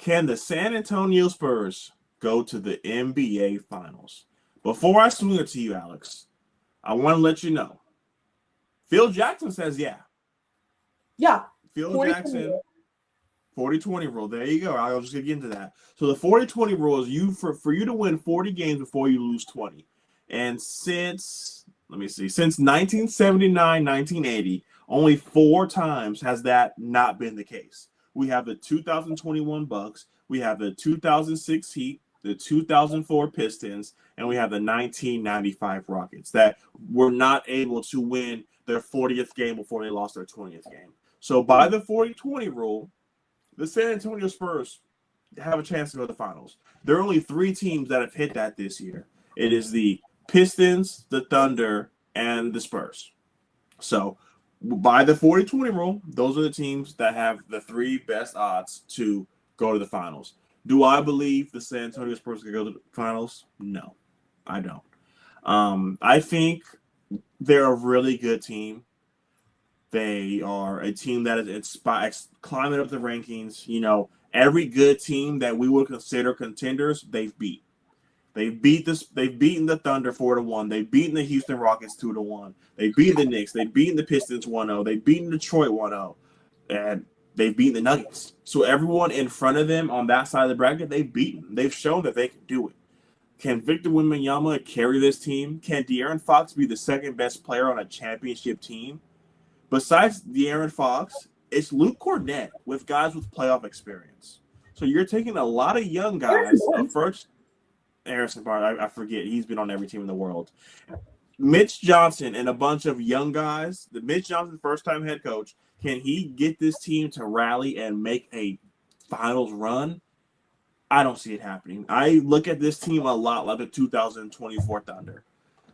Can the San Antonio Spurs go to the NBA Finals? Before I swing it to you, Alex, I want to let you know. Phil Jackson says yeah. Yeah. Phil Jackson, 40-20 rule. There you go. I'll just get into that. So the 40-20 rule is for you to win 40 games before you lose 20. And since 1979, 1980, only 4 times has that not been the case. We have the 2021 Bucks, we have the 2006 Heat, the 2004 Pistons, and we have the 1995 Rockets that were not able to win their 40th game before they lost their 20th game. So by the 40-20 rule, the San Antonio Spurs have a chance to go to the finals. There are only 3 teams that have hit that this year. It is the Pistons, the Thunder, and the Spurs. So by the 40-20 rule, those are the teams that have the 3 best odds to go to the finals. Do I believe the San Antonio Spurs can go to the finals? No, I don't. I think they're a really good team. They are a team that is climbing up the rankings. You know, every good team that we would consider contenders, they've beat. They've beaten the Thunder 4-1. They've beaten the Houston Rockets 2-1. They've beaten the Knicks. They've beaten the Pistons 1-0. They've beaten Detroit 1-0. And they've beaten the Nuggets. So everyone in front of them on that side of the bracket, they've beaten. They've shown that they can do it. Can Victor Wembanyama carry this team? Can De'Aaron Fox be the second best player on a championship team? Besides De'Aaron Fox, it's Luke Cornett with guys with playoff experience. So you're taking a lot of young guys. Harrison Barnes, I forget. He's been on every team in the world. Mitch Johnson and a bunch of young guys. The Mitch Johnson, first-time head coach, can he get this team to rally and make a finals run? I don't see it happening. I look at this team a lot like the 2024 Thunder.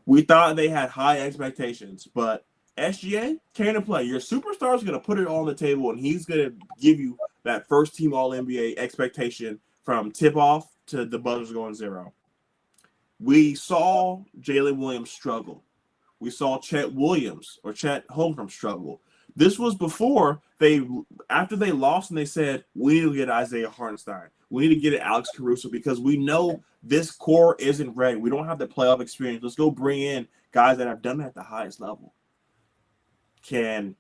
We thought they had high expectations, but SGA came to play. Your superstar is going to put it all on the table, and he's going to give you that first-team All-NBA expectation from tip-off to the buzzers going 0. We saw Jalen Williams struggle. We saw Chet Holmgren struggle. This was before after they lost and they said, we need to get Isaiah Hartenstein. We need to get Alex Caruso because we know this core isn't ready. We don't have the playoff experience. Let's go bring in guys that have done it at the highest level. Can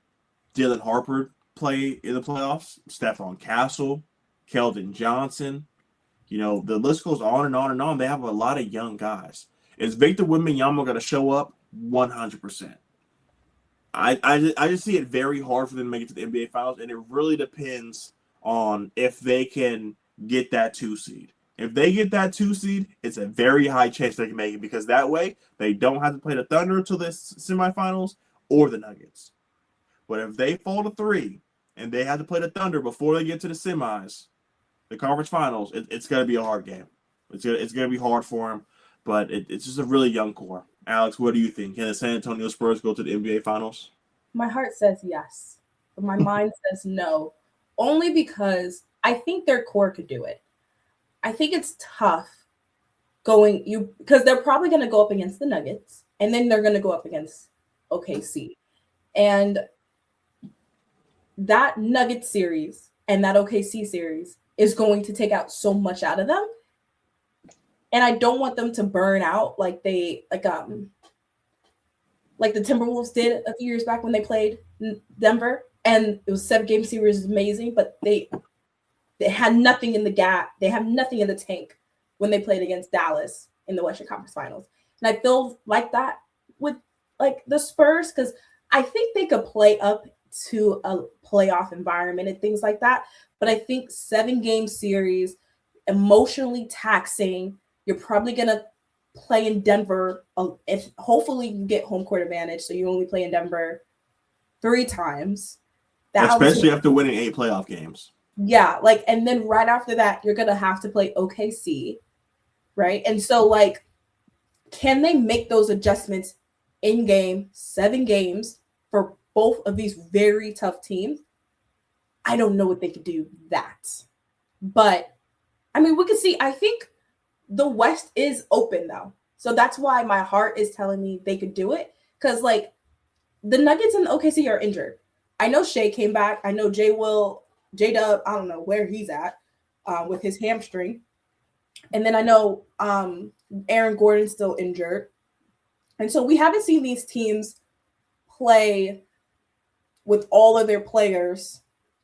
Dylan Harper play in the playoffs? Stephon Castle, Keldon Johnson. You know, the list goes on and on and on. They have a lot of young guys. Is Victor Wembanyama going to show up? 100%. I just see it very hard for them to make it to the NBA Finals, and it really depends on if they can get that 2 seed. If they get that 2 seed, it's a very high chance they can make it because that way they don't have to play the Thunder until the semifinals or the Nuggets. But if they fall to 3 and they have to play the Thunder before they get to the semis, the conference finals, it's going to be a hard game. It's going to be hard for them, but it's just a really young core. Alex, what do you think? Can the San Antonio Spurs go to the NBA Finals? My heart says yes, but my mind says no, only because I think their core could do it. I think it's tough because they're probably going to go up against the Nuggets, and then they're going to go up against OKC. And that Nuggets series and that OKC series is going to take out so much out of them. And I don't want them to burn out like the Timberwolves did a few years back when they played Denver. And it was 7-game series, is amazing, but they had nothing in the gap. They have nothing in the tank when they played against Dallas in the Western Conference Finals. And I feel like that with like the Spurs, because I think they could play up to a playoff environment and things like that. But I think 7-game series, emotionally taxing. You're probably going to play in Denver. If hopefully you get home court advantage, so you only play in Denver 3 times. Especially after winning 8 playoff games. Yeah, and then right after that, you're going to have to play OKC, right? And so, can they make those adjustments in game, 7 games for both of these very tough teams? I don't know if they could do that. But, I mean, we could see, I think the West is open, though. So that's why my heart is telling me they could do it. Because, the Nuggets and the OKC are injured. I know Shea came back. I know J-Dub, I don't know where he's at. with his hamstring. And then I know Aaron Gordon's still injured. And so we haven't seen these teams play with all of their players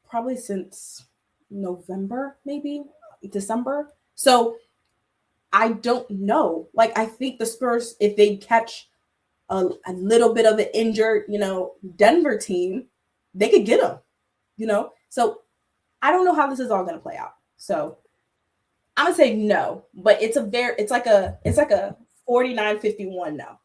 probably since November, maybe December. So I don't know. Like, I think the Spurs, if they catch a little bit of an injured, Denver team, they could get them, So I don't know how this is all going to play out. So I'm going to say no, but it's like a 49-51 no.